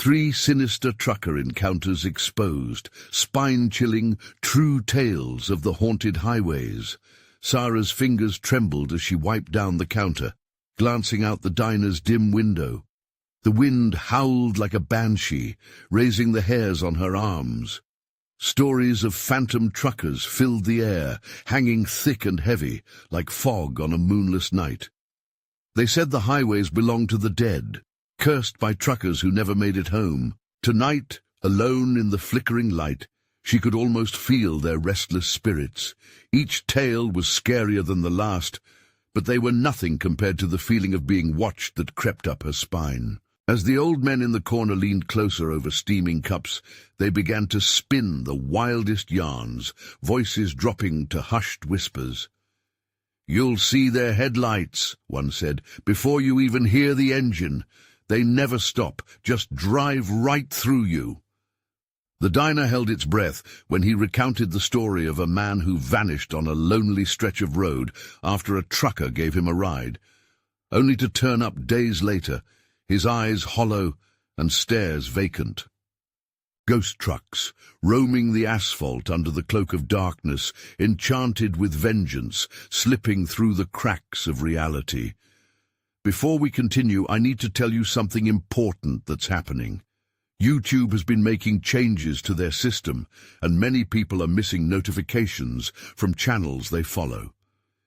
3 sinister trucker encounters exposed, spine-chilling, true tales of the haunted highways. Sarah's fingers trembled as she wiped down the counter, glancing out the diner's dim window. The wind howled like a banshee, raising the hairs on her arms. Stories of phantom truckers filled the air, hanging thick and heavy, like fog on a moonless night. They said the highways belonged to the dead, cursed by truckers who never made it home. Tonight, alone in the flickering light, she could almost feel their restless spirits. Each tale was scarier than the last, but they were nothing compared to the feeling of being watched that crept up her spine. As the old men in the corner leaned closer over steaming cups, they began to spin the wildest yarns, voices dropping to hushed whispers. "You'll see their headlights," one said, "before you even hear the engine. They never stop, just drive right through you." The diner held its breath when he recounted the story of a man who vanished on a lonely stretch of road after a trucker gave him a ride, only to turn up days later, his eyes hollow and stares vacant. Ghost trucks, roaming the asphalt under the cloak of darkness, enchanted with vengeance, slipping through the cracks of reality. Before we continue, I need to tell you something important that's happening. YouTube has been making changes to their system, and many people are missing notifications from channels they follow.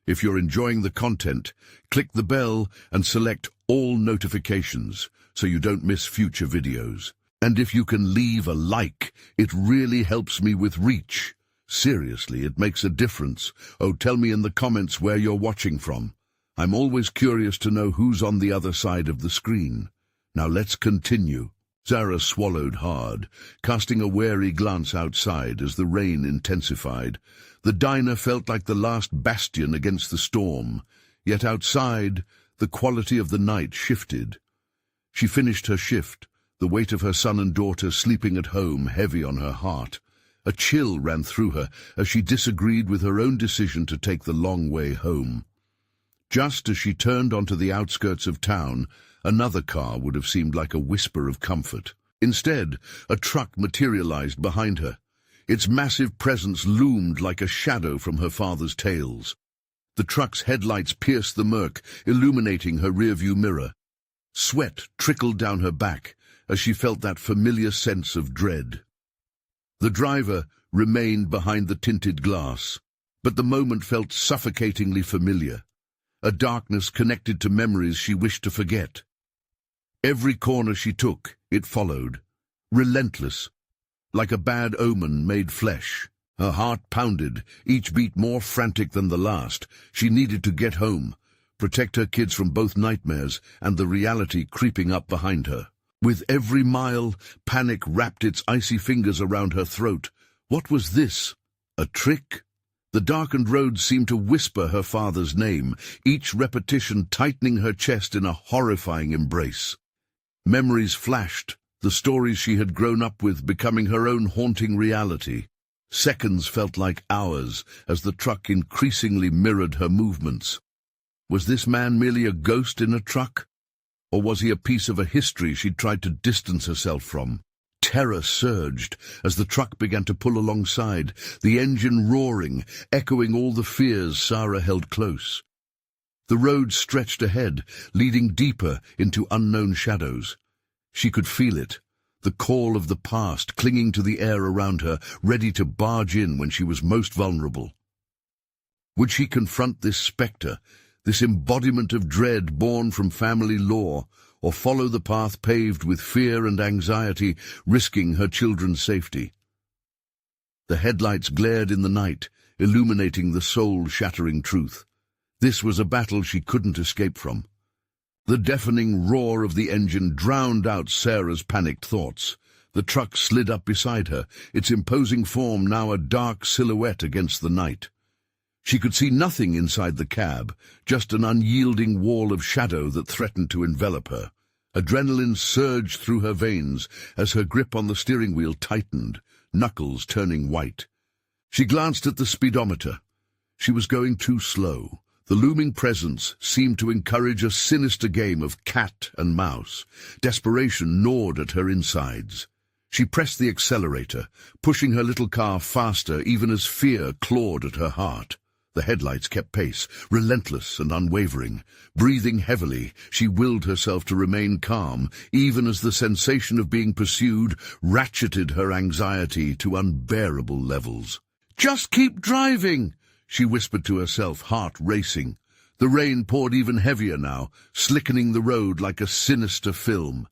If you're enjoying the content, click the bell and select all notifications so you don't miss future videos. And if you can leave a like, it really helps me with reach. Seriously, it makes a difference. Oh, tell me in the comments where you're watching from. I'm always curious to know who's on the other side of the screen. Now let's continue. Sarah swallowed hard, casting a wary glance outside as the rain intensified. The diner felt like the last bastion against the storm, yet outside, the quality of the night shifted. She finished her shift, the weight of her son and daughter sleeping at home heavy on her heart. A chill ran through her as she disagreed with her own decision to take the long way home. Just as she turned onto the outskirts of town, another car would have seemed like a whisper of comfort. Instead, a truck materialized behind her. Its massive presence loomed like a shadow from her father's tales. The truck's headlights pierced the murk, illuminating her rearview mirror. Sweat trickled down her back as she felt that familiar sense of dread. The driver remained behind the tinted glass, but the moment felt suffocatingly familiar, a darkness connected to memories she wished to forget. Every corner she took, it followed, relentless, like a bad omen made flesh. Her heart pounded, each beat more frantic than the last. She needed to get home, protect her kids from both nightmares and the reality creeping up behind her. With every mile, panic wrapped its icy fingers around her throat. What was this? A trick? The darkened road seemed to whisper her father's name, each repetition tightening her chest in a horrifying embrace. Memories flashed, the stories she had grown up with becoming her own haunting reality. Seconds felt like hours as the truck increasingly mirrored her movements. Was this man merely a ghost in a truck? Or was he a piece of a history she'd tried to distance herself from? Terror surged as the truck began to pull alongside, the engine roaring, echoing all the fears Sarah held close. The road stretched ahead, leading deeper into unknown shadows. She could feel it, the call of the past clinging to the air around her, ready to barge in when she was most vulnerable. Would she confront this spectre, this embodiment of dread born from family lore, or follow the path paved with fear and anxiety, risking her children's safety? The headlights glared in the night, illuminating the soul-shattering truth. This was a battle she couldn't escape from. The deafening roar of the engine drowned out Sarah's panicked thoughts. The truck slid up beside her, its imposing form now a dark silhouette against the night. She could see nothing inside the cab, just an unyielding wall of shadow that threatened to envelop her. Adrenaline surged through her veins as her grip on the steering wheel tightened, knuckles turning white. She glanced at the speedometer. She was going too slow. The looming presence seemed to encourage a sinister game of cat and mouse. Desperation gnawed at her insides. She pressed the accelerator, pushing her little car faster even as fear clawed at her heart. The headlights kept pace, relentless and unwavering. Breathing heavily, she willed herself to remain calm, even as the sensation of being pursued ratcheted her anxiety to unbearable levels. "Just keep driving," she whispered to herself, heart racing. The rain poured even heavier now, slickening the road like a sinister film.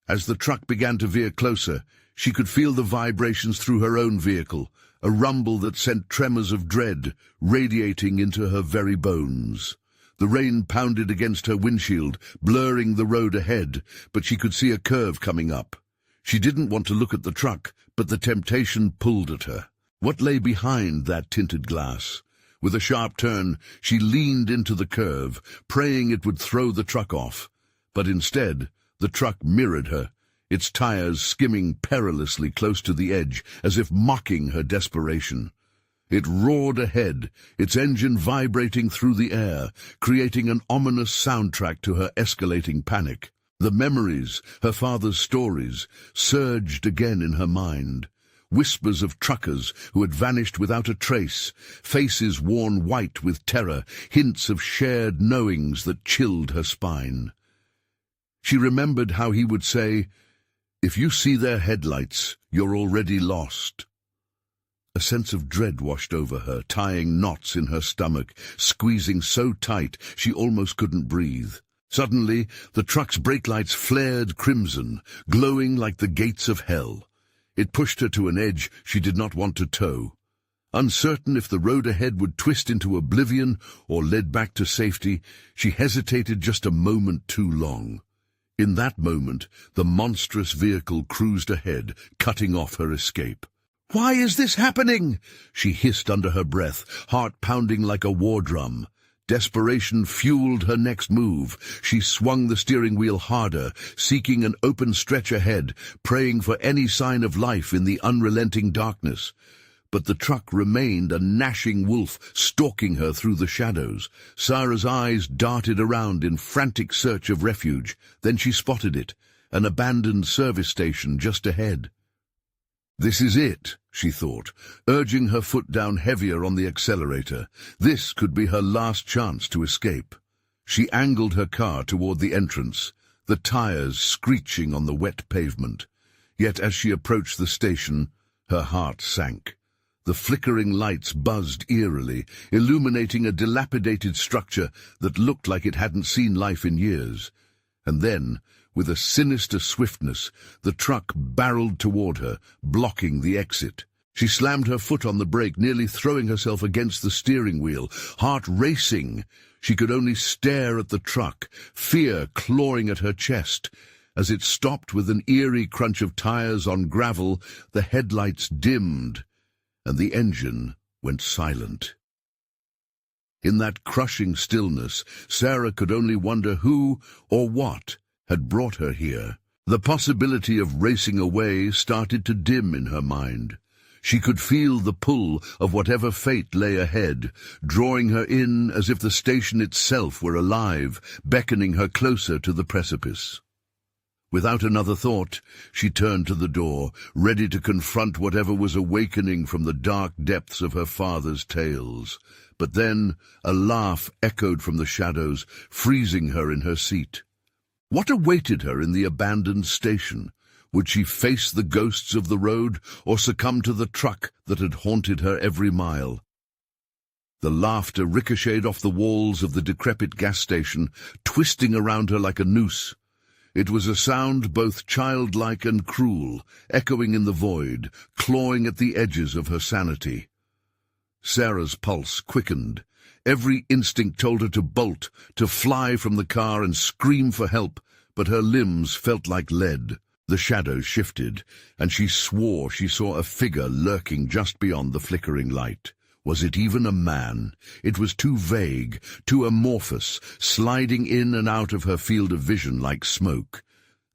As the truck began to veer closer, she could feel the vibrations through her own vehicle, a rumble that sent tremors of dread radiating into her very bones. The rain pounded against her windshield, blurring the road ahead, but she could see a curve coming up. She didn't want to look at the truck, but the temptation pulled at her. What lay behind that tinted glass? With a sharp turn, she leaned into the curve, praying it would throw the truck off. But instead, the truck mirrored her, its tires skimming perilously close to the edge, as if mocking her desperation. It roared ahead, its engine vibrating through the air, creating an ominous soundtrack to her escalating panic. The memories, her father's stories, surged again in her mind. Whispers of truckers who had vanished without a trace, faces worn white with terror, hints of shared knowings that chilled her spine. She remembered how he would say, "If you see their headlights, you're already lost." A sense of dread washed over her, tying knots in her stomach, squeezing so tight she almost couldn't breathe. Suddenly, the truck's brake lights flared crimson, glowing like the gates of hell. It pushed her to an edge she did not want to toe. Uncertain if the road ahead would twist into oblivion or lead back to safety, she hesitated just a moment too long. In that moment, the monstrous vehicle cruised ahead, cutting off her escape. "Why is this happening?" she hissed under her breath, heart pounding like a war drum. Desperation fueled her next move. She swung the steering wheel harder, seeking an open stretch ahead, praying for any sign of life in the unrelenting darkness. But the truck remained a gnashing wolf, stalking her through the shadows. Sarah's eyes darted around in frantic search of refuge. Then she spotted it, an abandoned service station just ahead. "This is it," she thought, urging her foot down heavier on the accelerator. This could be her last chance to escape. She angled her car toward the entrance, the tires screeching on the wet pavement. Yet as she approached the station, her heart sank. The flickering lights buzzed eerily, illuminating a dilapidated structure that looked like it hadn't seen life in years. And then, with a sinister swiftness, the truck barreled toward her, blocking the exit. She slammed her foot on the brake, nearly throwing herself against the steering wheel, heart racing. She could only stare at the truck, fear clawing at her chest. As it stopped with an eerie crunch of tires on gravel, the headlights dimmed, and the engine went silent. In that crushing stillness, Sarah could only wonder who or what had brought her here. The possibility of racing away started to dim in her mind. She could feel the pull of whatever fate lay ahead, drawing her in as if the station itself were alive, beckoning her closer to the precipice. Without another thought, she turned to the door, ready to confront whatever was awakening from the dark depths of her father's tales. But then a laugh echoed from the shadows, freezing her in her seat. What awaited her in the abandoned station? Would she face the ghosts of the road, or succumb to the truck that had haunted her every mile? The laughter ricocheted off the walls of the decrepit gas station, twisting around her like a noose. It was a sound both childlike and cruel, echoing in the void, clawing at the edges of her sanity. Sarah's pulse quickened. Every instinct told her to bolt, to fly from the car and scream for help, but her limbs felt like lead. The shadows shifted, and she swore she saw a figure lurking just beyond the flickering light. Was it even a man? It was too vague, too amorphous, sliding in and out of her field of vision like smoke.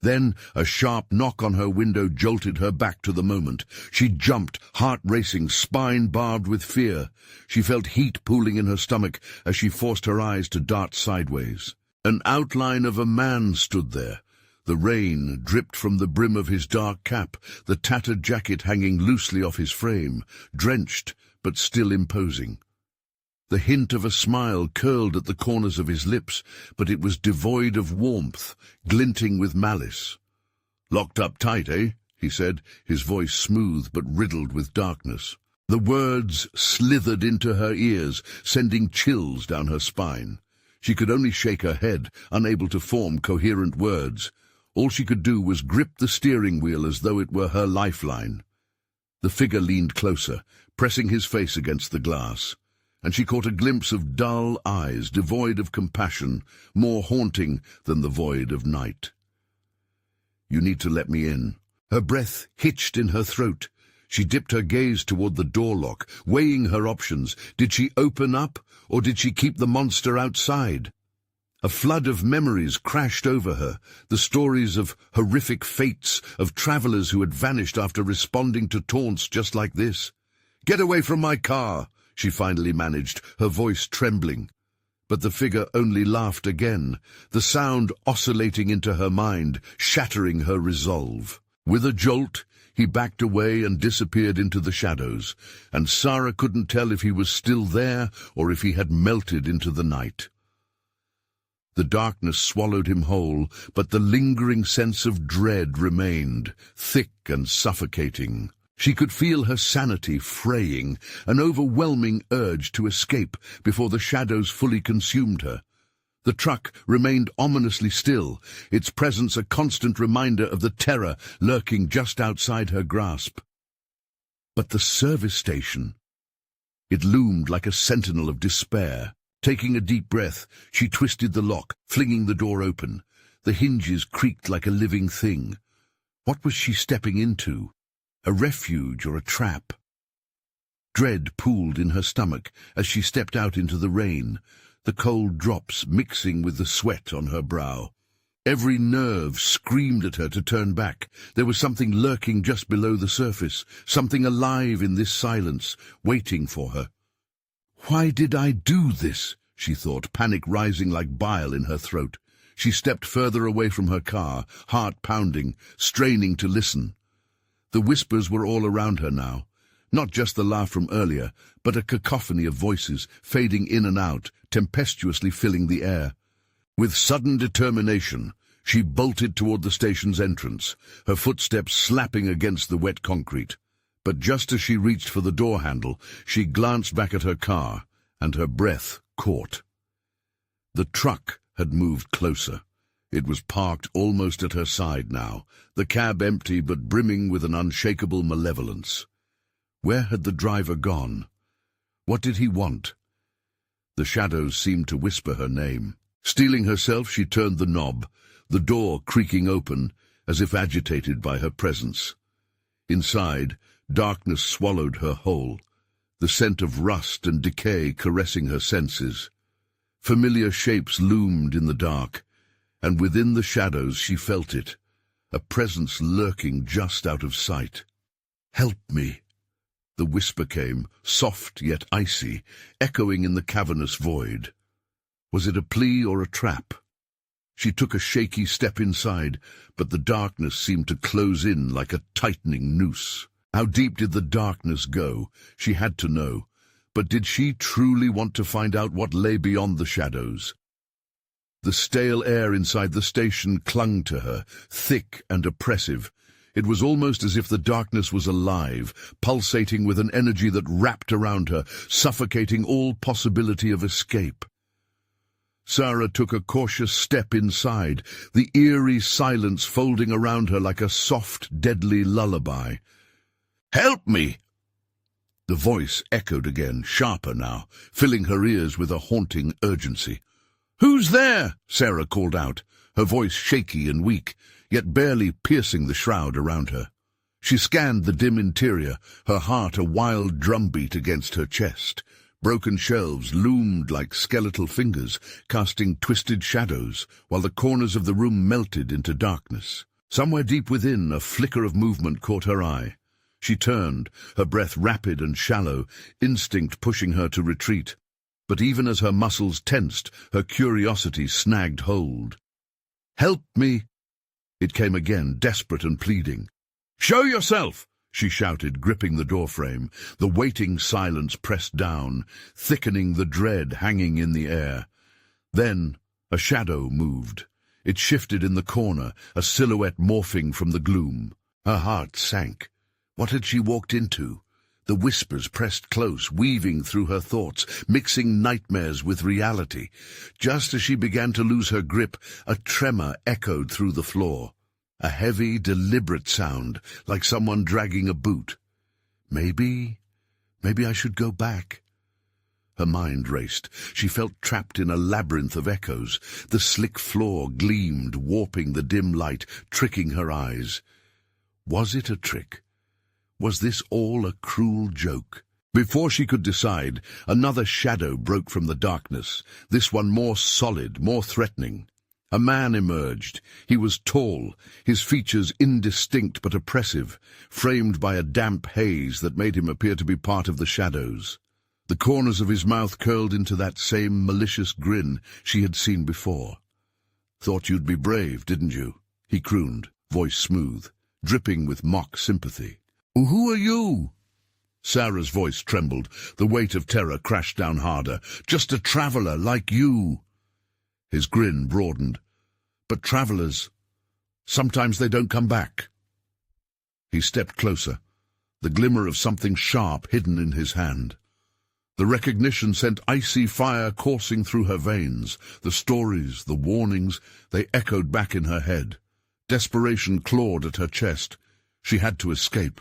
Then a sharp knock on her window jolted her back to the moment. She jumped, heart racing, spine barbed with fear. She felt heat pooling in her stomach as she forced her eyes to dart sideways. An outline of a man stood there. The rain dripped from the brim of his dark cap, the tattered jacket hanging loosely off his frame, drenched but still imposing. The hint of a smile curled at the corners of his lips, but it was devoid of warmth, glinting with malice. "Locked up tight, eh?" he said, his voice smooth but riddled with darkness. The words slithered into her ears, sending chills down her spine. She could only shake her head, unable to form coherent words. All she could do was grip the steering wheel as though it were her lifeline. The figure leaned closer, pressing his face against the glass, and she caught a glimpse of dull eyes, devoid of compassion, more haunting than the void of night. "You need to let me in." Her breath hitched in her throat. She dipped her gaze toward the door lock, weighing her options. Did she open up, or did she keep the monster outside? A flood of memories crashed over her, the stories of horrific fates, of travelers who had vanished after responding to taunts just like this. "Get away from my car!" she finally managed, her voice trembling. But the figure only laughed again, the sound oscillating into her mind, shattering her resolve. With a jolt, he backed away and disappeared into the shadows, and Sarah couldn't tell if he was still there or if he had melted into the night. The darkness swallowed him whole, but the lingering sense of dread remained, thick and suffocating. She could feel her sanity fraying, an overwhelming urge to escape before the shadows fully consumed her. The truck remained ominously still, its presence a constant reminder of the terror lurking just outside her grasp. But the service station, it loomed like a sentinel of despair. Taking a deep breath, she twisted the lock, flinging the door open. The hinges creaked like a living thing. What was she stepping into? A refuge or a trap? Dread pooled in her stomach as she stepped out into the rain, the cold drops mixing with the sweat on her brow. Every nerve screamed at her to turn back. There was something lurking just below the surface, something alive in this silence, waiting for her. "Why did I do this?" she thought, panic rising like bile in her throat. She stepped further away from her car, heart pounding, straining to listen. The whispers were all around her now, not just the laugh from earlier, but a cacophony of voices, fading in and out, tempestuously filling the air. With sudden determination, she bolted toward the station's entrance, her footsteps slapping against the wet concrete. But just as she reached for the door handle, she glanced back at her car, and her breath caught. The truck had moved closer. It was parked almost at her side now, the cab empty but brimming with an unshakable malevolence. Where had the driver gone? What did he want? The shadows seemed to whisper her name. Steeling herself, she turned the knob, the door creaking open, as if agitated by her presence. Inside, darkness swallowed her whole, the scent of rust and decay caressing her senses. Familiar shapes loomed in the dark, and within the shadows she felt it, a presence lurking just out of sight. "Help me," the whisper came, soft yet icy, echoing in the cavernous void. Was it a plea or a trap? She took a shaky step inside, but the darkness seemed to close in like a tightening noose. How deep did the darkness go? She had to know. But did she truly want to find out what lay beyond the shadows? The stale air inside the station clung to her, thick and oppressive. It was almost as if the darkness was alive, pulsating with an energy that wrapped around her, suffocating all possibility of escape. Sarah took a cautious step inside, the eerie silence folding around her like a soft, deadly lullaby. "Help me!" The voice echoed again, sharper now, filling her ears with a haunting urgency. "Who's there?" Sarah called out, her voice shaky and weak, yet barely piercing the shroud around her. She scanned the dim interior, her heart a wild drumbeat against her chest. Broken shelves loomed like skeletal fingers, casting twisted shadows, while the corners of the room melted into darkness. Somewhere deep within, a flicker of movement caught her eye. She turned, her breath rapid and shallow, instinct pushing her to retreat. But even as her muscles tensed, her curiosity snagged hold. "Help me!" It came again, desperate and pleading. "Show yourself!" she shouted, gripping the doorframe. The waiting silence pressed down, thickening the dread hanging in the air. Then a shadow moved. It shifted in the corner, a silhouette morphing from the gloom. Her heart sank. What had she walked into? The whispers pressed close, weaving through her thoughts, mixing nightmares with reality. Just as she began to lose her grip, a tremor echoed through the floor. A heavy, deliberate sound, like someone dragging a boot. Maybe I should go back. Her mind raced. She felt trapped in a labyrinth of echoes. The slick floor gleamed, warping the dim light, tricking her eyes. Was it a trick? Was this all a cruel joke? Before she could decide, another shadow broke from the darkness, this one more solid, more threatening. A man emerged. He was tall, his features indistinct but oppressive, framed by a damp haze that made him appear to be part of the shadows. The corners of his mouth curled into that same malicious grin she had seen before. "Thought you'd be brave, didn't you?" he crooned, voice smooth, dripping with mock sympathy. "Who are you?" Sarah's voice trembled. The weight of terror crashed down harder. "Just a traveler like you." His grin broadened. "But travelers, sometimes they don't come back." He stepped closer, the glimmer of something sharp hidden in his hand. The recognition sent icy fire coursing through her veins. The stories, the warnings, they echoed back in her head. Desperation clawed at her chest. She had to escape.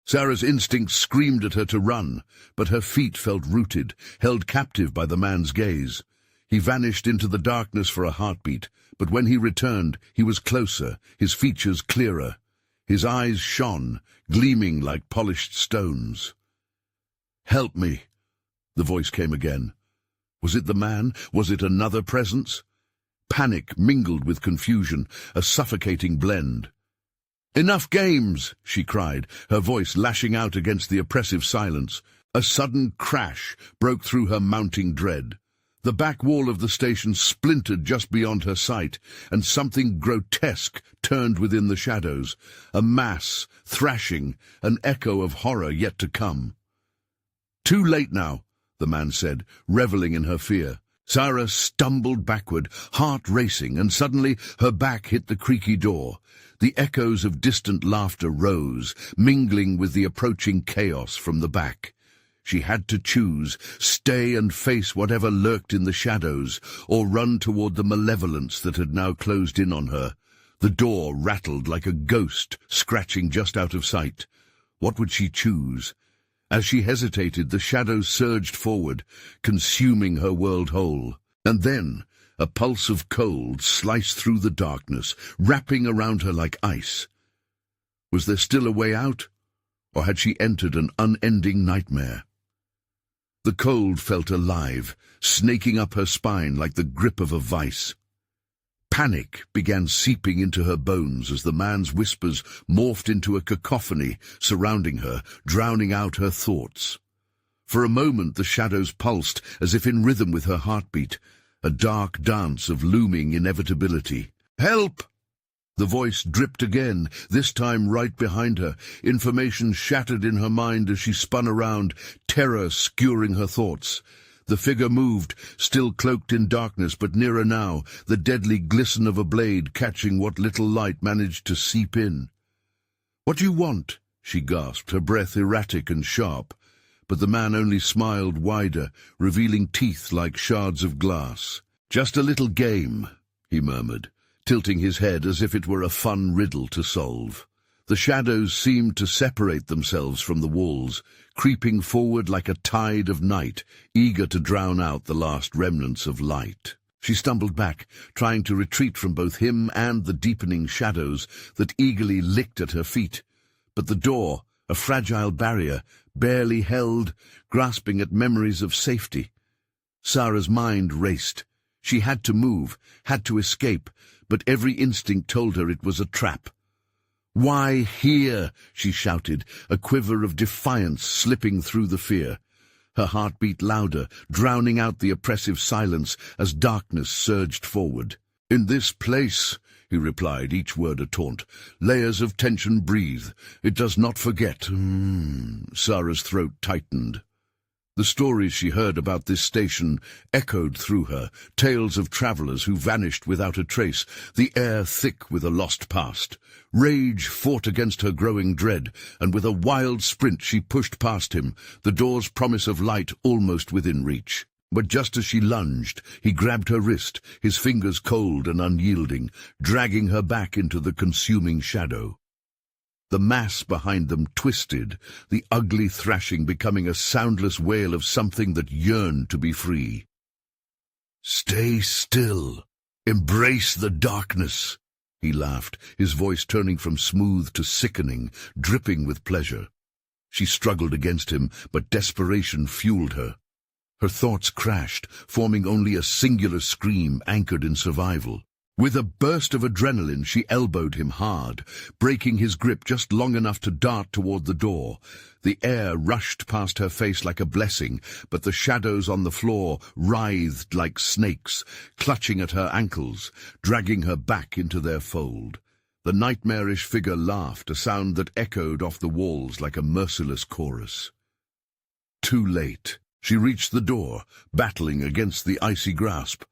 Sarah's instinct screamed at her to run, but her feet felt rooted, held captive by the man's gaze. He vanished into the darkness for a heartbeat, but when he returned, he was closer, his features clearer. His eyes shone, gleaming like polished stones. "Help me," the voice came again. Was it the man? Was it another presence? Panic mingled with confusion, a suffocating blend. "Enough games!" she cried, her voice lashing out against the oppressive silence. A sudden crash broke through her mounting dread. The back wall of the station splintered just beyond her sight, and something grotesque turned within the shadows. A mass, thrashing, an echo of horror yet to come. "Too late now," the man said, reveling in her fear. Sarah stumbled backward, heart racing, and suddenly her back hit the creaky door. The echoes of distant laughter rose, mingling with the approaching chaos from the back. She had to choose, stay and face whatever lurked in the shadows, or run toward the malevolence that had now closed in on her. The door rattled like a ghost, scratching just out of sight. What would she choose? As she hesitated, the shadows surged forward, consuming her world whole. And then a pulse of cold sliced through the darkness, wrapping around her like ice. Was there still a way out, or had she entered an unending nightmare? The cold felt alive, snaking up her spine like the grip of a vice. Panic began seeping into her bones as the man's whispers morphed into a cacophony surrounding her, drowning out her thoughts. For a moment the shadows pulsed as if in rhythm with her heartbeat, a dark dance of looming inevitability. "Help!" The voice dripped again, this time right behind her. Information shattered in her mind as she spun around, terror skewering her thoughts. The figure moved, still cloaked in darkness, but nearer now, the deadly glisten of a blade catching what little light managed to seep in. "What do you want?" she gasped, her breath erratic and sharp. But the man only smiled wider, revealing teeth like shards of glass. "Just a little game," he murmured, tilting his head as if it were a fun riddle to solve. The shadows seemed to separate themselves from the walls, creeping forward like a tide of night, eager to drown out the last remnants of light. She stumbled back, trying to retreat from both him and the deepening shadows that eagerly licked at her feet. But the door, a fragile barrier, barely held, grasping at memories of safety. Sarah's mind raced. She had to move, had to escape, but every instinct told her it was a trap. "Why here?" she shouted, a quiver of defiance slipping through the fear. Her heart beat louder, drowning out the oppressive silence as darkness surged forward. "In this place," he replied, each word a taunt. "Layers of tension breathe. It does not forget." Sarah's throat tightened. The stories she heard about this station echoed through her, tales of travelers who vanished without a trace, the air thick with a lost past. Rage fought against her growing dread, and with a wild sprint she pushed past him, the door's promise of light almost within reach. But just as she lunged, he grabbed her wrist, his fingers cold and unyielding, dragging her back into the consuming shadow. The mass behind them twisted, the ugly thrashing becoming a soundless wail of something that yearned to be free. "Stay still. Embrace the darkness," he laughed, his voice turning from smooth to sickening, dripping with pleasure. She struggled against him, but desperation fueled her. Her thoughts crashed, forming only a singular scream anchored in survival. With a burst of adrenaline, she elbowed him hard, breaking his grip just long enough to dart toward the door. The air rushed past her face like a blessing, but the shadows on the floor writhed like snakes, clutching at her ankles, dragging her back into their fold. The nightmarish figure laughed, a sound that echoed off the walls like a merciless chorus. Too late. She reached the door, battling against the icy grasp.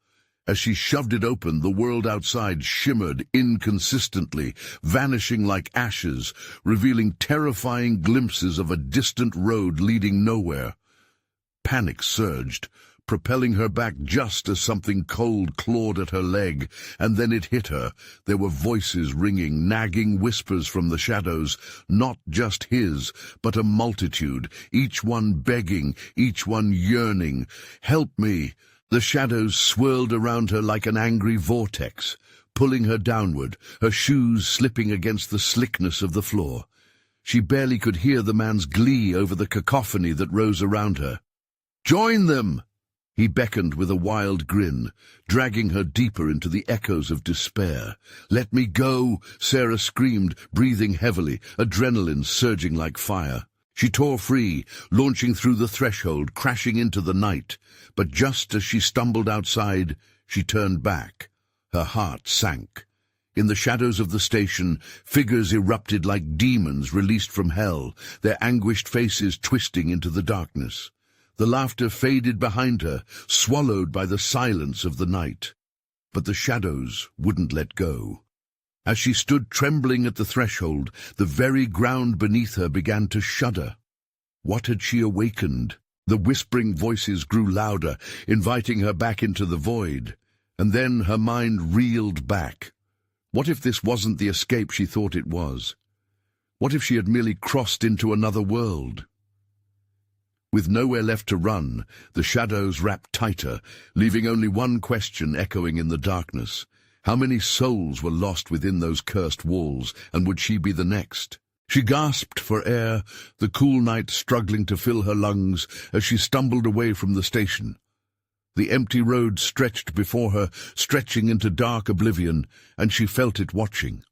As she shoved it open, the world outside shimmered inconsistently, vanishing like ashes, revealing terrifying glimpses of a distant road leading nowhere. Panic surged, propelling her back just as something cold clawed at her leg, and then it hit her. There were voices ringing, nagging whispers from the shadows, not just his, but a multitude, each one begging, each one yearning. "Help me!" The shadows swirled around her like an angry vortex, pulling her downward, her shoes slipping against the slickness of the floor. She barely could hear the man's glee over the cacophony that rose around her. "Join them!" He beckoned with a wild grin, dragging her deeper into the echoes of despair. "Let me go!" Sarah screamed, breathing heavily, adrenaline surging like fire. She tore free, launching through the threshold, crashing into the night. But just as she stumbled outside, she turned back. Her heart sank. In the shadows of the station, figures erupted like demons released from hell, their anguished faces twisting into the darkness. The laughter faded behind her, swallowed by the silence of the night. But the shadows wouldn't let go. As she stood trembling at the threshold, the very ground beneath her began to shudder. What had she awakened? The whispering voices grew louder, inviting her back into the void. And then her mind reeled back. What if this wasn't the escape she thought it was? What if she had merely crossed into another world? With nowhere left to run, the shadows wrapped tighter, leaving only one question echoing in the darkness. How many souls were lost within those cursed walls, and would she be the next? She gasped for air, the cool night struggling to fill her lungs as she stumbled away from the station. The empty road stretched before her, stretching into dark oblivion, and she felt it watching.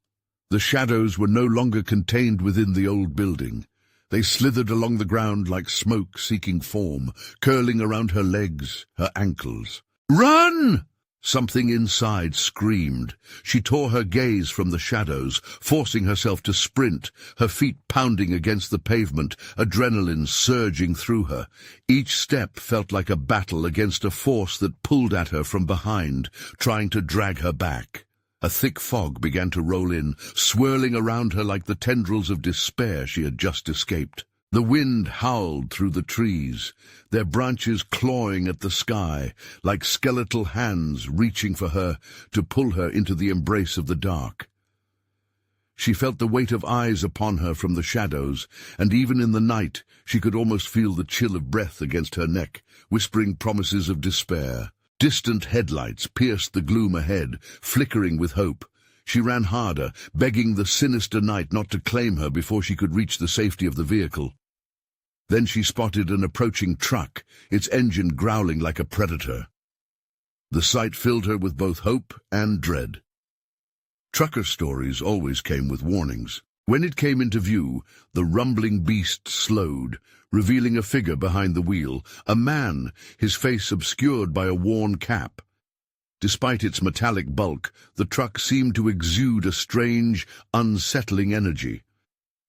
The shadows were no longer contained within the old building. They slithered along the ground like smoke seeking form, curling around her legs, her ankles. "Run!" Something inside screamed. She tore her gaze from the shadows, forcing herself to sprint, her feet pounding against the pavement, adrenaline surging through her. Each step felt like a battle against a force that pulled at her from behind, trying to drag her back. A thick fog began to roll in, swirling around her like the tendrils of despair she had just escaped. The wind howled through the trees, their branches clawing at the sky, like skeletal hands reaching for her to pull her into the embrace of the dark. She felt the weight of eyes upon her from the shadows, and even in the night she could almost feel the chill of breath against her neck, whispering promises of despair. Distant headlights pierced the gloom ahead, flickering with hope. She ran harder, begging the sinister night not to claim her before she could reach the safety of the vehicle. Then she spotted an approaching truck, its engine growling like a predator. The sight filled her with both hope and dread. Trucker stories always came with warnings. When it came into view, the rumbling beast slowed, revealing a figure behind the wheel, a man, his face obscured by a worn cap. Despite its metallic bulk, the truck seemed to exude a strange, unsettling energy.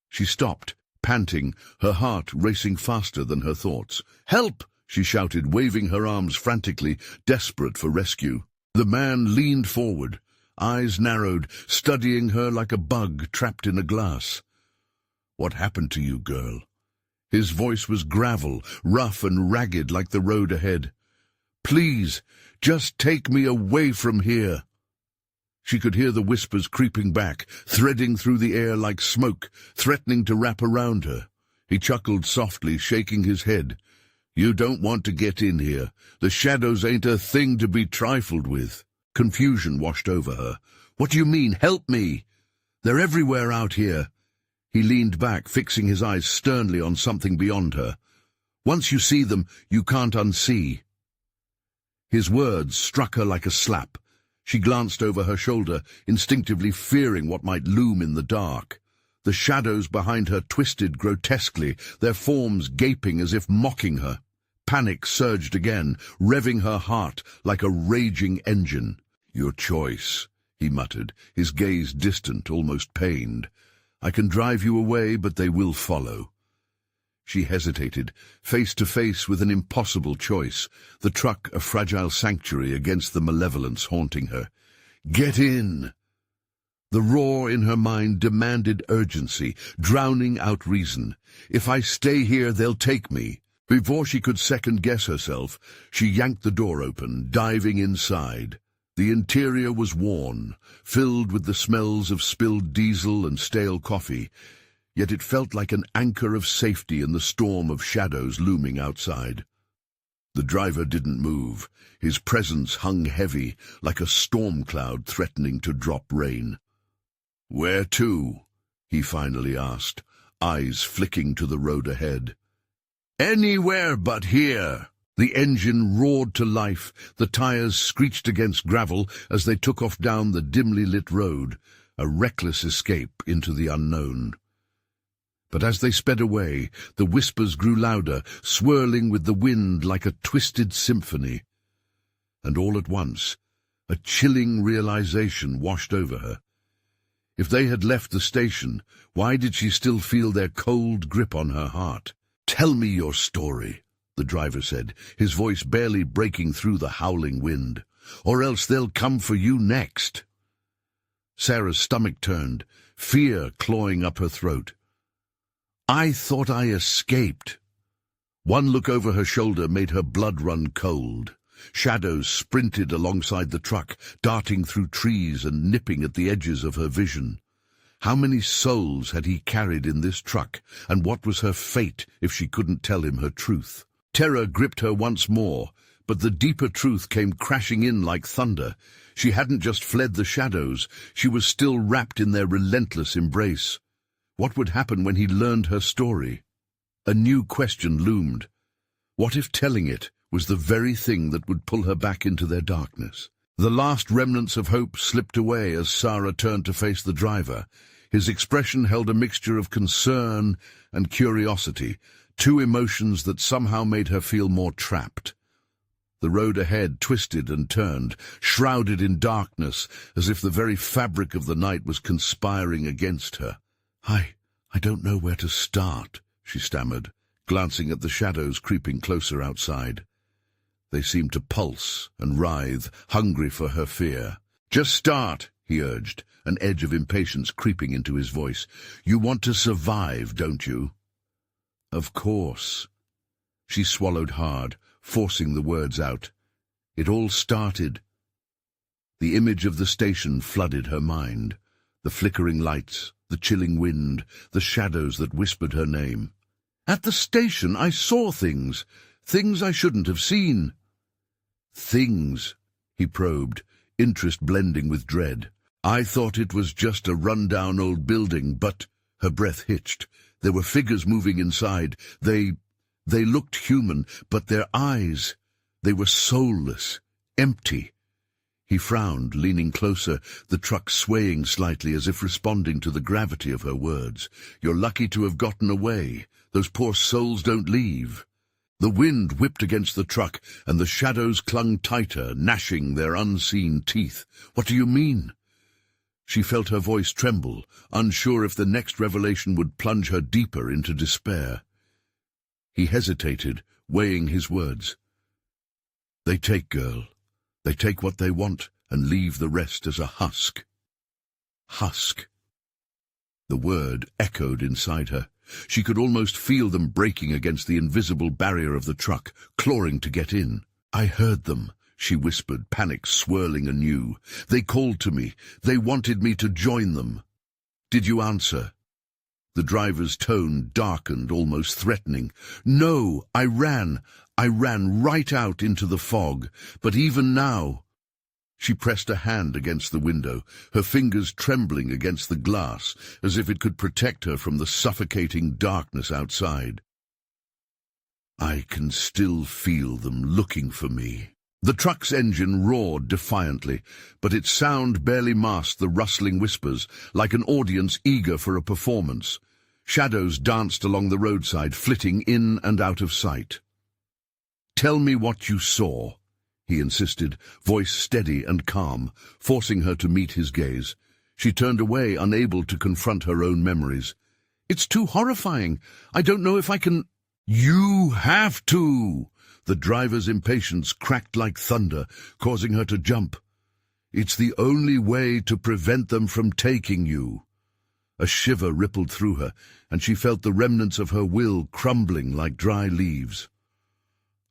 She stopped, panting, her heart racing faster than her thoughts. "Help!" she shouted, waving her arms frantically, desperate for rescue. The man leaned forward, eyes narrowed, studying her like a bug trapped in a glass. "What happened to you, girl?" His voice was gravel, rough and ragged like the road ahead. "Please, just take me away from here." She could hear the whispers creeping back, threading through the air like smoke, threatening to wrap around her. He chuckled softly, shaking his head. "You don't want to get in here. The shadows ain't a thing to be trifled with." Confusion washed over her. "What do you mean? Help me! They're everywhere out here." He leaned back, fixing his eyes sternly on something beyond her. "Once you see them, you can't unsee." His words struck her like a slap. She glanced over her shoulder, instinctively fearing what might loom in the dark. The shadows behind her twisted grotesquely, their forms gaping as if mocking her. Panic surged again, revving her heart like a raging engine. "Your choice," he muttered, his gaze distant, almost pained. "I can drive you away, but they will follow." She hesitated, face to face with an impossible choice, the truck a fragile sanctuary against the malevolence haunting her. "Get in!" The roar in her mind demanded urgency, drowning out reason. "If I stay here, they'll take me." Before she could second-guess herself, she yanked the door open, diving inside. The interior was worn, filled with the smells of spilled diesel and stale coffee, yet it felt like an anchor of safety in the storm of shadows looming outside. The driver didn't move. His presence hung heavy, like a storm cloud threatening to drop rain. "Where to?" he finally asked, eyes flicking to the road ahead. "Anywhere but here." The engine roared to life, the tires screeched against gravel as they took off down the dimly lit road, a reckless escape into the unknown. But as they sped away, the whispers grew louder, swirling with the wind like a twisted symphony. And all at once, a chilling realization washed over her. If they had left the station, why did she still feel their cold grip on her heart? "Tell me your story," the driver said, his voice barely breaking through the howling wind, "or else they'll come for you next." Sarah's stomach turned, fear clawing up her throat. "I thought I escaped." One look over her shoulder made her blood run cold. Shadows sprinted alongside the truck, darting through trees and nipping at the edges of her vision. How many souls had he carried in this truck, and what was her fate if she couldn't tell him her truth? Terror gripped her once more, but the deeper truth came crashing in like thunder. She hadn't just fled the shadows, she was still wrapped in their relentless embrace. What would happen when he learned her story? A new question loomed. What if telling it was the very thing that would pull her back into their darkness? The last remnants of hope slipped away as Sarah turned to face the driver. His expression held a mixture of concern and curiosity, two emotions that somehow made her feel more trapped. The road ahead twisted and turned, shrouded in darkness, as if the very fabric of the night was conspiring against her. I don't know where to start," she stammered, glancing at the shadows creeping closer outside. They seemed to pulse and writhe, hungry for her fear. "Just start," he urged, an edge of impatience creeping into his voice. "You want to survive, don't you?" "Of course." She swallowed hard, forcing the words out. It all started. The image of the station flooded her mind. The flickering lights, the chilling wind, the shadows that whispered her name. "At the station I saw things I shouldn't have seen." "Things," he probed, interest blending with dread. I thought it was just a run-down old building, but—" her breath hitched. There were figures moving inside. They looked human, but their eyes, they were soulless, empty. He frowned, leaning closer, the truck swaying slightly as if responding to the gravity of her words. "You're lucky to have gotten away. Those poor souls don't leave." The wind whipped against the truck, and the shadows clung tighter, gnashing their unseen teeth. "What do you mean?" She felt her voice tremble, unsure if the next revelation would plunge her deeper into despair. He hesitated, weighing his words. "They take, girl. They take what they want and leave the rest as a husk." Husk. The word echoed inside her. She could almost feel them breaking against the invisible barrier of the truck, clawing to get in. "I heard them," she whispered, panic swirling anew. "They called to me. They wanted me to join them." "Did you answer?" The driver's tone darkened, almost threatening. "No, I ran. I ran right out into the fog. But even now—" She pressed a hand against the window, her fingers trembling against the glass, as if it could protect her from the suffocating darkness outside. "I can still feel them looking for me." The truck's engine roared defiantly, but its sound barely masked the rustling whispers, like an audience eager for a performance. Shadows danced along the roadside, flitting in and out of sight. "Tell me what you saw," he insisted, voice steady and calm, forcing her to meet his gaze. She turned away, unable to confront her own memories. "It's too horrifying. I don't know if I can—" "You have to!" The driver's impatience cracked like thunder, causing her to jump. "It's the only way to prevent them from taking you." A shiver rippled through her, and she felt the remnants of her will crumbling like dry leaves.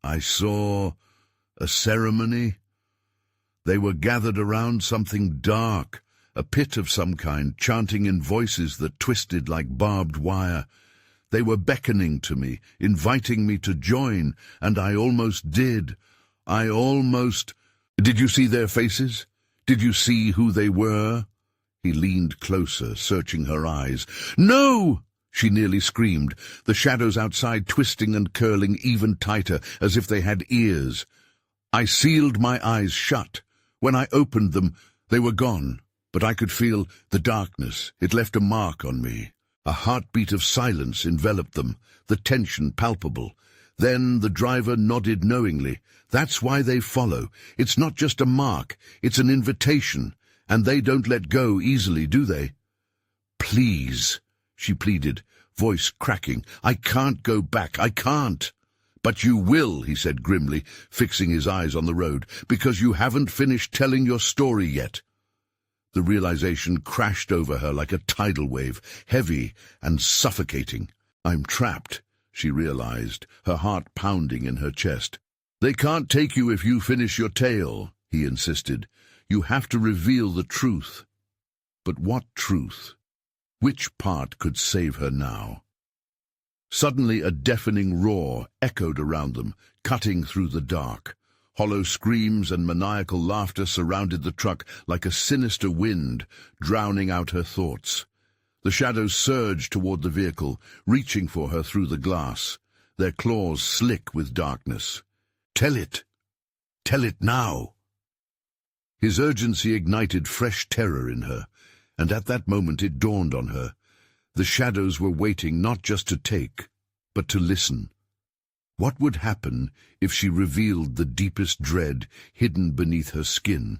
"I saw a ceremony. They were gathered around something dark, a pit of some kind, chanting in voices that twisted like barbed wire. They were beckoning to me, inviting me to join, and I almost did. I almost—" "Did you see their faces? Did you see who they were?" He leaned closer, searching her eyes. "No!" she nearly screamed, the shadows outside twisting and curling even tighter, as if they had ears. "I sealed my eyes shut. When I opened them, they were gone, but I could feel the darkness. It left a mark on me. A heartbeat of silence enveloped them, the tension palpable. Then the driver nodded knowingly. That's why they follow. It's not just a mark, it's an invitation, and they don't let go easily, do they?" "Please," she pleaded, voice cracking. "I can't go back, I can't." "But you will," he said grimly, fixing his eyes on the road, "because you haven't finished telling your story yet." The realization crashed over her like a tidal wave, heavy and suffocating. "I'm trapped," she realized, her heart pounding in her chest. "They can't take you if you finish your tale," he insisted. "You have to reveal the truth." But what truth? Which part could save her now? Suddenly a deafening roar echoed around them, cutting through the dark. Hollow screams and maniacal laughter surrounded the truck like a sinister wind, drowning out her thoughts. The shadows surged toward the vehicle, reaching for her through the glass, their claws slick with darkness. "Tell it! Tell it now!" His urgency ignited fresh terror in her, and at that moment it dawned on her. The shadows were waiting not just to take, but to listen. What would happen if she revealed the deepest dread hidden beneath her skin?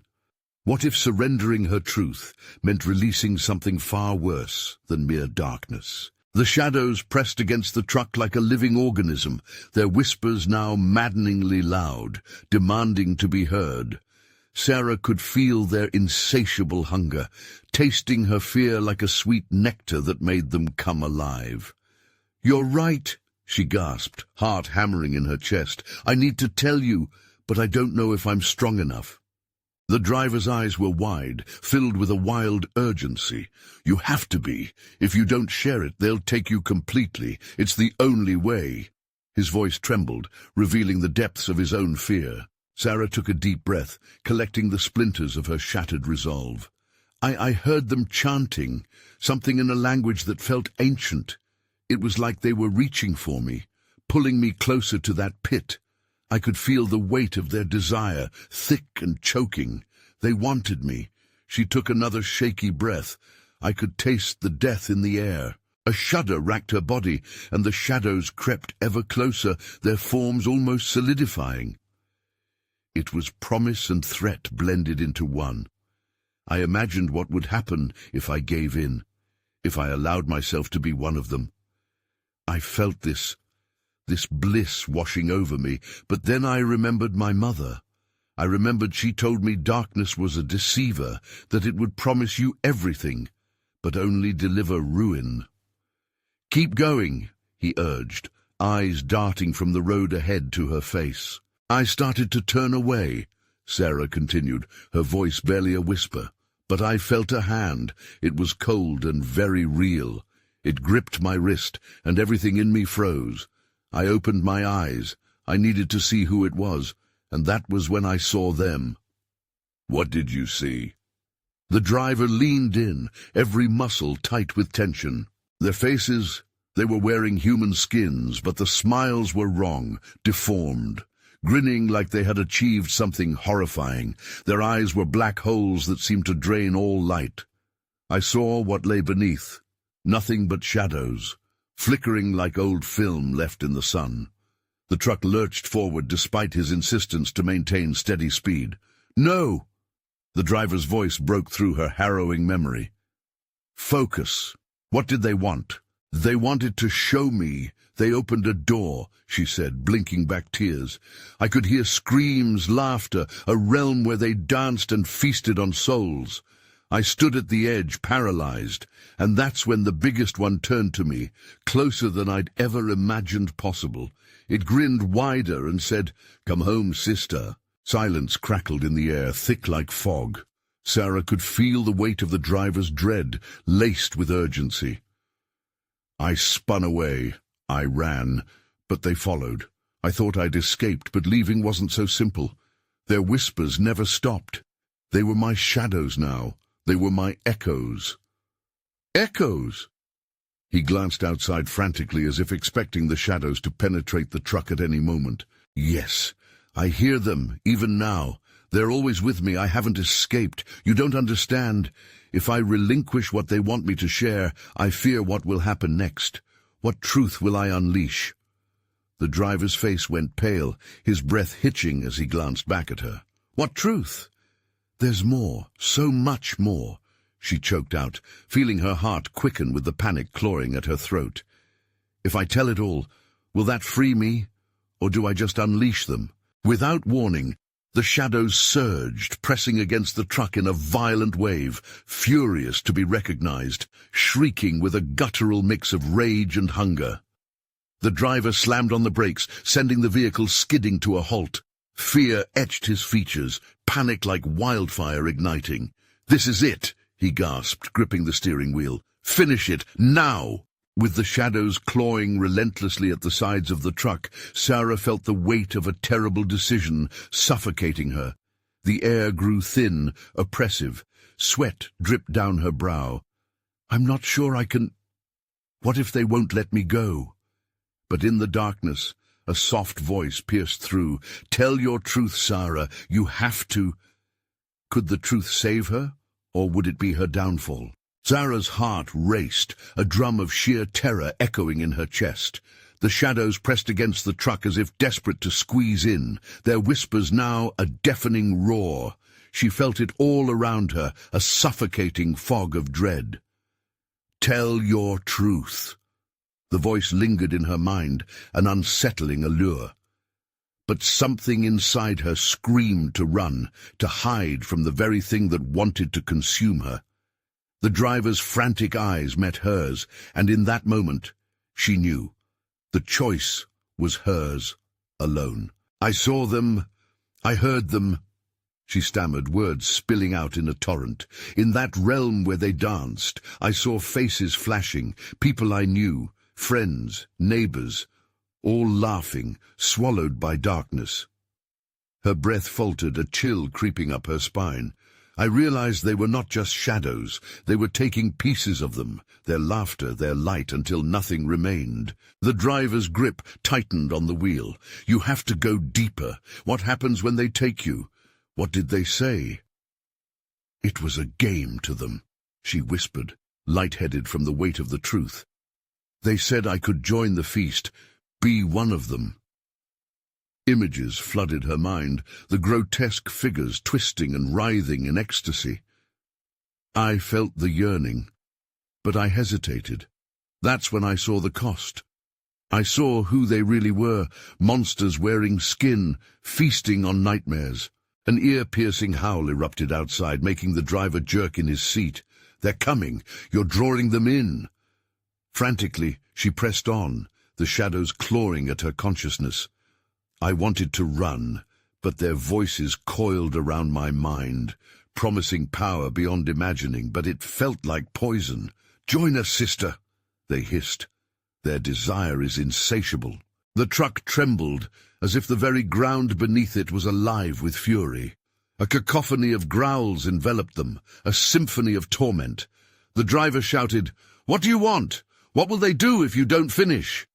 What if surrendering her truth meant releasing something far worse than mere darkness? The shadows pressed against the truck like a living organism, their whispers now maddeningly loud, demanding to be heard. Sarah could feel their insatiable hunger, tasting her fear like a sweet nectar that made them come alive. "You're right," she gasped, heart hammering in her chest. "I need to tell you, but I don't know if I'm strong enough." The driver's eyes were wide, filled with a wild urgency. "You have to be. If you don't share it, they'll take you completely. It's the only way." His voice trembled, revealing the depths of his own fear. Sarah took a deep breath, collecting the splinters of her shattered resolve. I heard them chanting, something in a language that felt ancient. It was like they were reaching for me, pulling me closer to that pit. I could feel the weight of their desire, thick and choking. They wanted me. She took another shaky breath. I could taste the death in the air. A shudder racked her body, and the shadows crept ever closer, their forms almost solidifying. It was promise and threat blended into one. I imagined what would happen if I gave in, if I allowed myself to be one of them. I felt this bliss washing over me, but then I remembered my mother. I remembered she told me darkness was a deceiver, that it would promise you everything, but only deliver ruin. "Keep going," he urged, eyes darting from the road ahead to her face. "I started to turn away," Sarah continued, her voice barely a whisper. "But I felt a hand. It was cold and very real. It gripped my wrist, and everything in me froze. I opened my eyes. I needed to see who it was, and that was when I saw them." "What did you see?" The driver leaned in, every muscle tight with tension. Their faces, they were wearing human skins, but the smiles were wrong, deformed, grinning like they had achieved something horrifying. Their eyes were black holes that seemed to drain all light. I saw what lay beneath, nothing but shadows, flickering like old film left in the sun. The truck lurched forward despite his insistence to maintain steady speed. "No!" The driver's voice broke through her harrowing memory. "Focus. What did they want?" "They wanted to show me. They opened a door," she said, blinking back tears. I could hear screams, laughter, a realm where they danced and feasted on souls. I stood at the edge, paralyzed, and that's when the biggest one turned to me, closer than I'd ever imagined possible. It grinned wider and said, "Come home, sister." Silence crackled in the air, thick like fog. Sarah could feel the weight of the driver's dread, laced with urgency. I spun away. I ran, but they followed. I thought I'd escaped, but leaving wasn't so simple. Their whispers never stopped. They were my shadows now. They were my echoes. Echoes! He glanced outside frantically, as if expecting the shadows to penetrate the truck at any moment. Yes, I hear them, even now. They're always with me. I haven't escaped. You don't understand. If I relinquish what they want me to share, I fear what will happen next. What truth will I unleash? The driver's face went pale, his breath hitching as he glanced back at her. What truth? There's more, so much more, she choked out, feeling her heart quicken with the panic clawing at her throat. If I tell it all, will that free me, or do I just unleash them? Without warning, the shadows surged, pressing against the truck in a violent wave, furious to be recognized, shrieking with a guttural mix of rage and hunger. The driver slammed on the brakes, sending the vehicle skidding to a halt. Fear etched his features, panic like wildfire igniting. "This is it," he gasped, gripping the steering wheel. "Finish it, now!" With the shadows clawing relentlessly at the sides of the truck, Sarah felt the weight of a terrible decision suffocating her. The air grew thin, oppressive. Sweat dripped down her brow. "I'm not sure I can... What if they won't let me go?" But in the darkness, a soft voice pierced through. "Tell your truth, Sarah. You have to." Could the truth save her, or would it be her downfall? Sarah's heart raced, a drum of sheer terror echoing in her chest. The shadows pressed against the truck as if desperate to squeeze in, their whispers now a deafening roar. She felt it all around her, a suffocating fog of dread. "Tell your truth." The voice lingered in her mind, an unsettling allure. But something inside her screamed to run, to hide from the very thing that wanted to consume her. The driver's frantic eyes met hers, and in that moment, she knew. The choice was hers alone. "I saw them. I heard them," she stammered, words spilling out in a torrent. "In that realm where they danced, I saw faces flashing, people I knew, friends, neighbors, all laughing, swallowed by darkness." Her breath faltered, a chill creeping up her spine. I realized they were not just shadows. They were taking pieces of them, their laughter, their light, until nothing remained. The driver's grip tightened on the wheel. You have to go deeper. What happens when they take you? What did they say? It was a game to them, she whispered, lightheaded from the weight of the truth. They said I could join the feast, be one of them. Images flooded her mind, the grotesque figures twisting and writhing in ecstasy. I felt the yearning, but I hesitated. That's when I saw the cost. I saw who they really were, monsters wearing skin, feasting on nightmares. An ear-piercing howl erupted outside, making the driver jerk in his seat. They're coming! You're drawing them in! Frantically, she pressed on, the shadows clawing at her consciousness. I wanted to run, but their voices coiled around my mind, promising power beyond imagining, but it felt like poison. Join us, sister, they hissed. Their desire is insatiable. The truck trembled, as if the very ground beneath it was alive with fury. A cacophony of growls enveloped them, a symphony of torment. The driver shouted, "What do you want? What will they do if you don't finish?"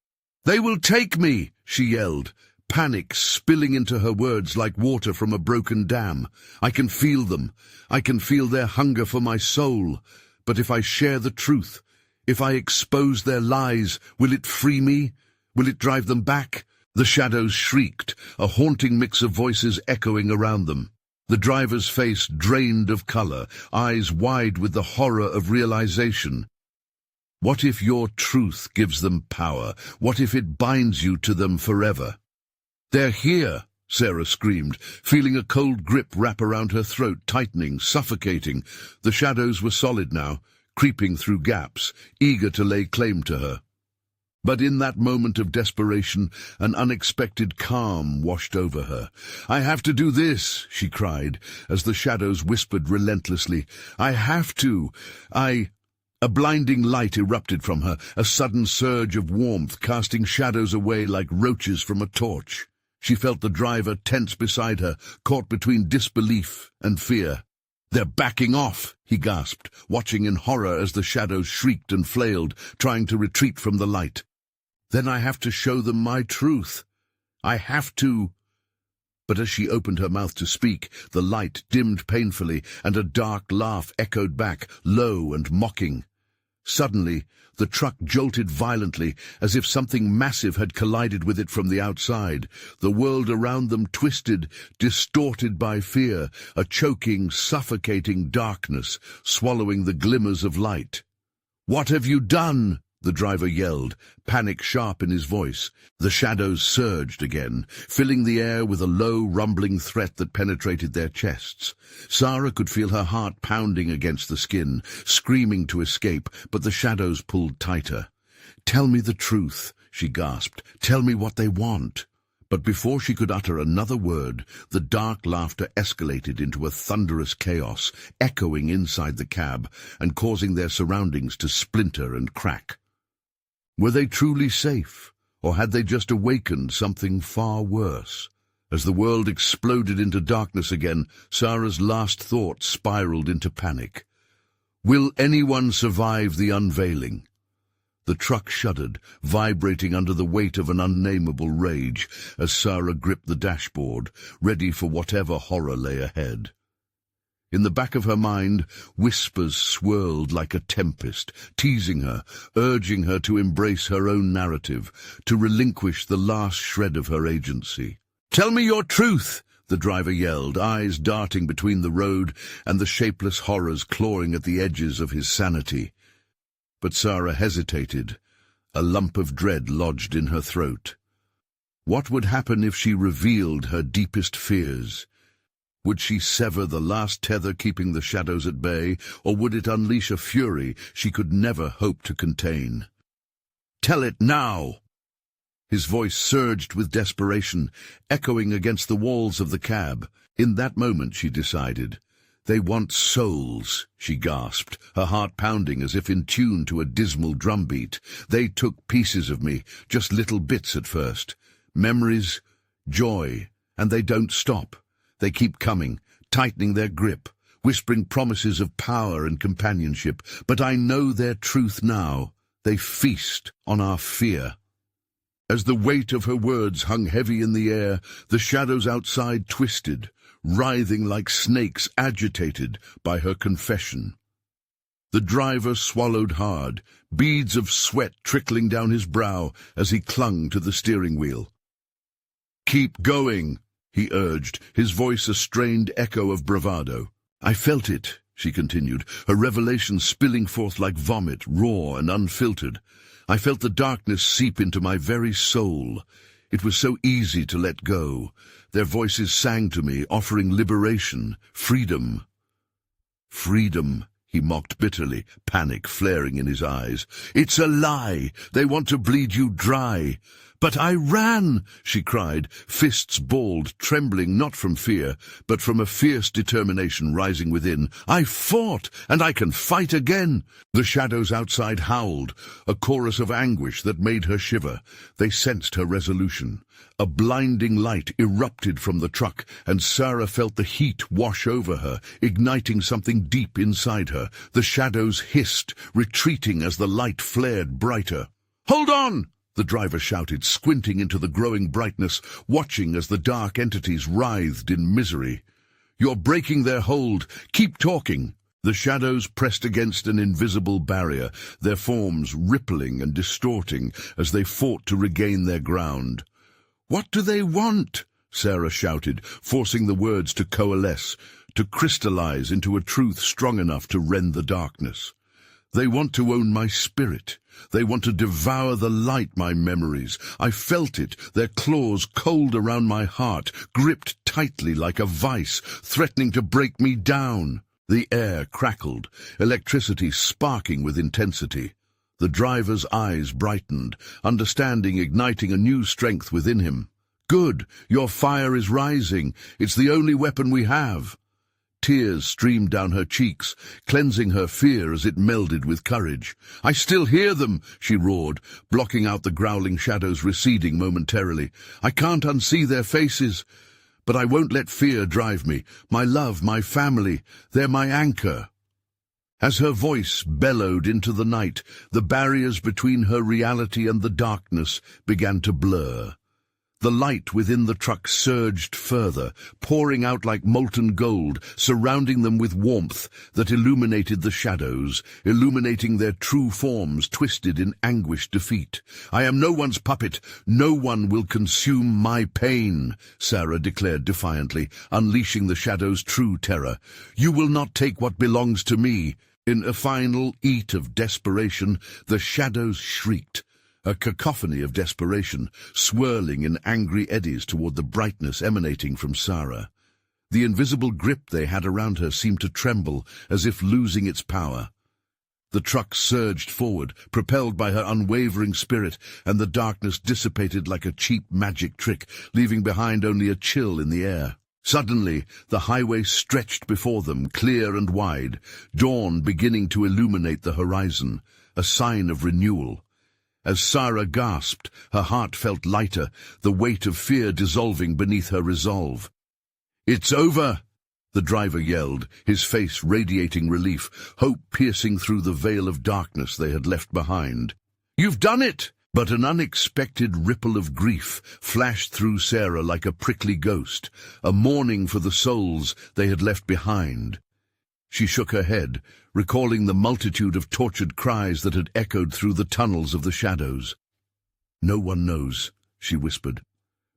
"They will take me," she yelled, panic spilling into her words like water from a broken dam. I can feel them. I can feel their hunger for my soul. But if I share the truth, if I expose their lies, will it free me? Will it drive them back? The shadows shrieked, a haunting mix of voices echoing around them. The driver's face drained of color, eyes wide with the horror of realization. What if your truth gives them power? What if it binds you to them forever? "They're here," Sarah screamed, feeling a cold grip wrap around her throat, tightening, suffocating. The shadows were solid now, creeping through gaps, eager to lay claim to her. But in that moment of desperation, an unexpected calm washed over her. "I have to do this," she cried, as the shadows whispered relentlessly. "I have to. A blinding light erupted from her, a sudden surge of warmth, casting shadows away like roaches from a torch. She felt the driver tense beside her, caught between disbelief and fear. "They're backing off," he gasped, watching in horror as the shadows shrieked and flailed, trying to retreat from the light. "Then I have to show them my truth. I have to." But as she opened her mouth to speak, the light dimmed painfully, and a dark laugh echoed back, low and mocking. Suddenly, the truck jolted violently, as if something massive had collided with it from the outside. The world around them twisted, distorted by fear, a choking, suffocating darkness, swallowing the glimmers of light. "What have you done?" the driver yelled, panic sharp in his voice. The shadows surged again, filling the air with a low, rumbling threat that penetrated their chests. Sarah could feel her heart pounding against the skin, screaming to escape, but the shadows pulled tighter. "Tell me the truth," she gasped. "Tell me what they want." But before she could utter another word, the dark laughter escalated into a thunderous chaos, echoing inside the cab and causing their surroundings to splinter and crack. Were they truly safe, or had they just awakened something far worse? As the world exploded into darkness again, Sarah's last thought spiraled into panic. Will anyone survive the unveiling? The truck shuddered, vibrating under the weight of an unnameable rage, as Sarah gripped the dashboard, ready for whatever horror lay ahead. In the back of her mind, whispers swirled like a tempest, teasing her, urging her to embrace her own narrative, to relinquish the last shred of her agency. "Tell me your truth!" the driver yelled, eyes darting between the road and the shapeless horrors clawing at the edges of his sanity. But Sarah hesitated, a lump of dread lodged in her throat. What would happen if she revealed her deepest fears? Would she sever the last tether keeping the shadows at bay, or would it unleash a fury she could never hope to contain? "Tell it now!" His voice surged with desperation, echoing against the walls of the cab. In that moment, she decided. "They want souls," she gasped, her heart pounding as if in tune to a dismal drumbeat. "They took pieces of me, just little bits at first. Memories, joy, and they don't stop. They keep coming, tightening their grip, whispering promises of power and companionship, but I know their truth now. They feast on our fear. As the weight of her words hung heavy in the air, the shadows outside twisted, writhing like snakes agitated by her confession. The driver swallowed hard, beads of sweat trickling down his brow as he clung to the steering wheel. "Keep going," he urged, his voice a strained echo of bravado. "I felt it," she continued, her revelation spilling forth like vomit, raw and unfiltered. "I felt the darkness seep into my very soul. It was so easy to let go. Their voices sang to me, offering liberation, freedom." "Freedom," he mocked bitterly, panic flaring in his eyes. "It's a lie. They want to bleed you dry." "But I ran," she cried, fists balled, trembling not from fear, but from a fierce determination rising within. "I fought, and I can fight again." The shadows outside howled, a chorus of anguish that made her shiver. They sensed her resolution. A blinding light erupted from the truck, and Sarah felt the heat wash over her, igniting something deep inside her. The shadows hissed, retreating as the light flared brighter. "Hold on!" the driver shouted, squinting into the growing brightness, watching as the dark entities writhed in misery. "You're breaking their hold. Keep talking." The shadows pressed against an invisible barrier, their forms rippling and distorting as they fought to regain their ground. "What do they want?" Sarah shouted, forcing the words to coalesce, to crystallize into a truth strong enough to rend the darkness. "They want to own my spirit. They want to devour the light, my memories. I felt it, their claws cold around my heart, gripped tightly like a vice, threatening to break me down." The air crackled, electricity sparking with intensity. The driver's eyes brightened, understanding igniting a new strength within him. "Good, your fire is rising. It's the only weapon we have." Tears streamed down her cheeks, cleansing her fear as it melded with courage. "I still hear them," she roared, blocking out the growling shadows receding momentarily. "I can't unsee their faces. But I won't let fear drive me. My love, my family, they're my anchor." As her voice bellowed into the night, the barriers between her reality and the darkness began to blur. The light within the truck surged further, pouring out like molten gold, surrounding them with warmth that illuminated the shadows, illuminating their true forms twisted in anguished defeat. "I am no one's puppet. No one will consume my pain," Sarah declared defiantly, unleashing the shadows' true terror. "You will not take what belongs to me." In a final eat of desperation, the shadows shrieked. A cacophony of desperation, swirling in angry eddies toward the brightness emanating from Sarah. The invisible grip they had around her seemed to tremble, as if losing its power. The truck surged forward, propelled by her unwavering spirit, and the darkness dissipated like a cheap magic trick, leaving behind only a chill in the air. Suddenly, the highway stretched before them, clear and wide, dawn beginning to illuminate the horizon, a sign of renewal. As Sarah gasped, her heart felt lighter, the weight of fear dissolving beneath her resolve. "It's over!" the driver yelled, his face radiating relief, hope piercing through the veil of darkness they had left behind. "You've done it!" But an unexpected ripple of grief flashed through Sarah like a prickly ghost, a mourning for the souls they had left behind. She shook her head, recalling the multitude of tortured cries that had echoed through the tunnels of the shadows. "No one knows," she whispered.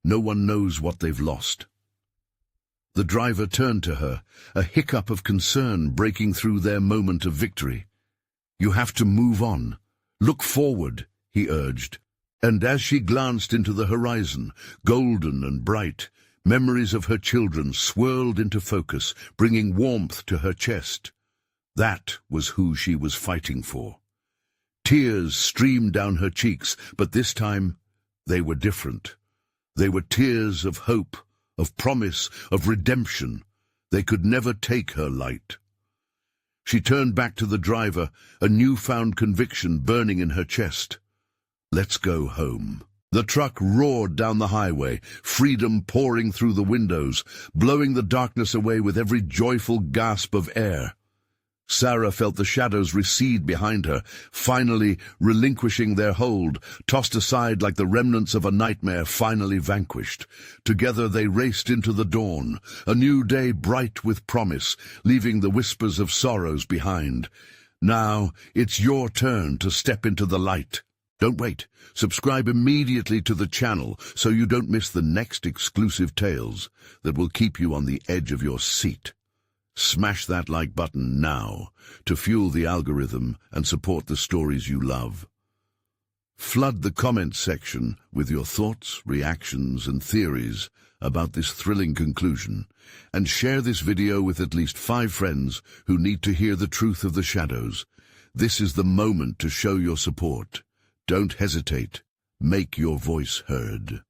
"No one knows what they've lost." The driver turned to her, a hiccup of concern breaking through their moment of victory. "You have to move on. Look forward," he urged. And as she glanced into the horizon, golden and bright, memories of her children swirled into focus, bringing warmth to her chest. That was who she was fighting for. Tears streamed down her cheeks, but this time they were different. They were tears of hope, of promise, of redemption. They could never take her light. She turned back to the driver, a newfound conviction burning in her chest. "Let's go home." The truck roared down the highway, freedom pouring through the windows, blowing the darkness away with every joyful gasp of air. Sarah felt the shadows recede behind her, finally relinquishing their hold, tossed aside like the remnants of a nightmare finally vanquished. Together they raced into the dawn, a new day bright with promise, leaving the whispers of sorrows behind. Now it's your turn to step into the light. Don't wait. Subscribe immediately to the channel so you don't miss the next exclusive tales that will keep you on the edge of your seat. Smash that like button now to fuel the algorithm and support the stories you love. Flood the comments section with your thoughts, reactions, and theories about this thrilling conclusion, and share this video with at least 5 friends who need to hear the truth of the shadows. This is the moment to show your support. Don't hesitate. Make your voice heard.